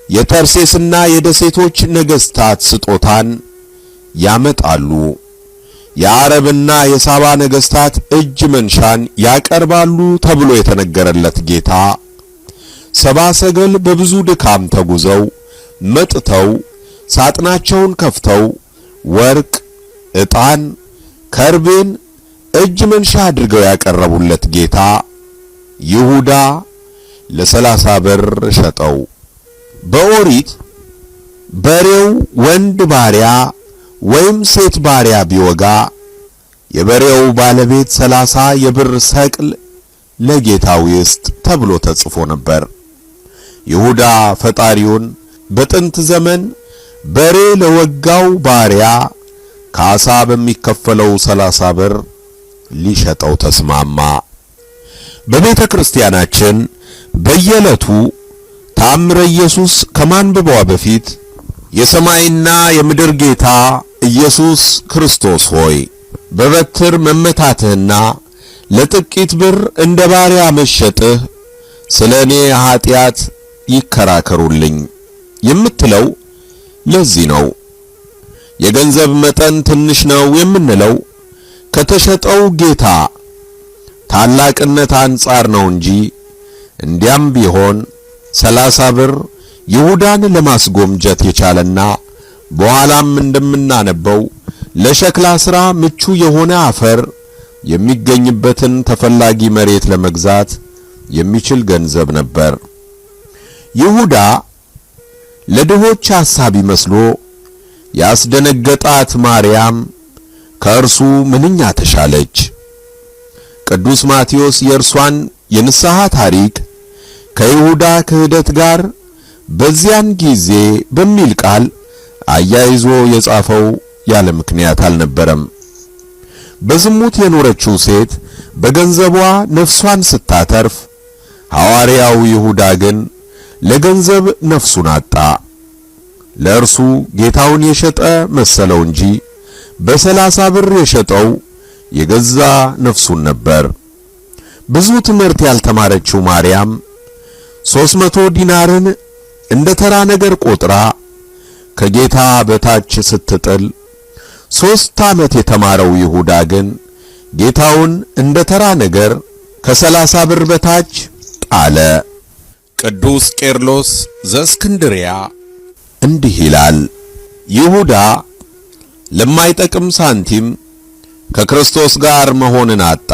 የተርሴስና የደሴቶች ነገስታት ስጦታን ያመጣሉ። የአረብና የሳባ ነገስታት እጅ መንሻን ያቀርባሉ ተብሎ የተነገረለት ጌታ ሰባ ሰገል በብዙ ድካም ተጉዘው መጥተው ሳጥናቸውን ከፍተው ወርቅ፣ ዕጣን፣ ከርቤን እጅ መንሻ አድርገው ያቀረቡለት ጌታ ይሁዳ ለ30 ብር ሸጠው። በኦሪት በሬው ወንድ ባሪያ ወይም ሴት ባሪያ ቢወጋ የበሬው ባለቤት 30 የብር ሰቅል ለጌታው ይስጥ ተብሎ ተጽፎ ነበር። ይሁዳ ፈጣሪውን በጥንት ዘመን በሬ ለወጋው ባሪያ ካሳ በሚከፈለው 30 ብር ሊሸጠው ተስማማ። በቤተ ክርስቲያናችን በየዕለቱ ተአምረ ኢየሱስ ከማንበቧ በፊት የሰማይና የምድር ጌታ ኢየሱስ ክርስቶስ ሆይ በበትር መመታትህና ለጥቂት ብር እንደ ባሪያ መሸጥህ ስለ እኔ ኃጢአት ይከራከሩልኝ የምትለው ለዚህ ነው። የገንዘብ መጠን ትንሽ ነው የምንለው ከተሸጠው ጌታ ታላቅነት አንጻር ነው እንጂ እንዲያም ቢሆን 30 ብር ይሁዳን ለማስጎምጀት የቻለና በኋላም እንደምናነበው ለሸክላ ሥራ ምቹ የሆነ አፈር የሚገኝበትን ተፈላጊ መሬት ለመግዛት የሚችል ገንዘብ ነበር። ይሁዳ ለድሆች ሐሳቢ መስሎ ያስደነገጣት ማርያም ከእርሱ ምንኛ ተሻለች። ቅዱስ ማቴዎስ የእርሷን የንስሐ ታሪክ ከይሁዳ ክህደት ጋር በዚያን ጊዜ በሚል ቃል አያይዞ የጻፈው ያለ ምክንያት አልነበረም። በዝሙት የኖረችው ሴት በገንዘቧ ነፍሷን ስታተርፍ፣ ሐዋርያው ይሁዳ ግን ለገንዘብ ነፍሱን አጣ። ለእርሱ ጌታውን የሸጠ መሰለው እንጂ በ30 ብር የሸጠው የገዛ ነፍሱን ነበር። ብዙ ትምህርት ያልተማረችው ማርያም 300 ዲናርን እንደ ተራ ነገር ቆጥራ ከጌታ በታች ስትጥል፣ 3 ዓመት የተማረው ይሁዳ ግን ጌታውን እንደ ተራ ነገር ከ30 ብር በታች ጣለ። ቅዱስ ቄርሎስ ዘእስክንድርያ እንዲህ ይላል፣ ይሁዳ ለማይጠቅም ሳንቲም ከክርስቶስ ጋር መሆንን አጣ።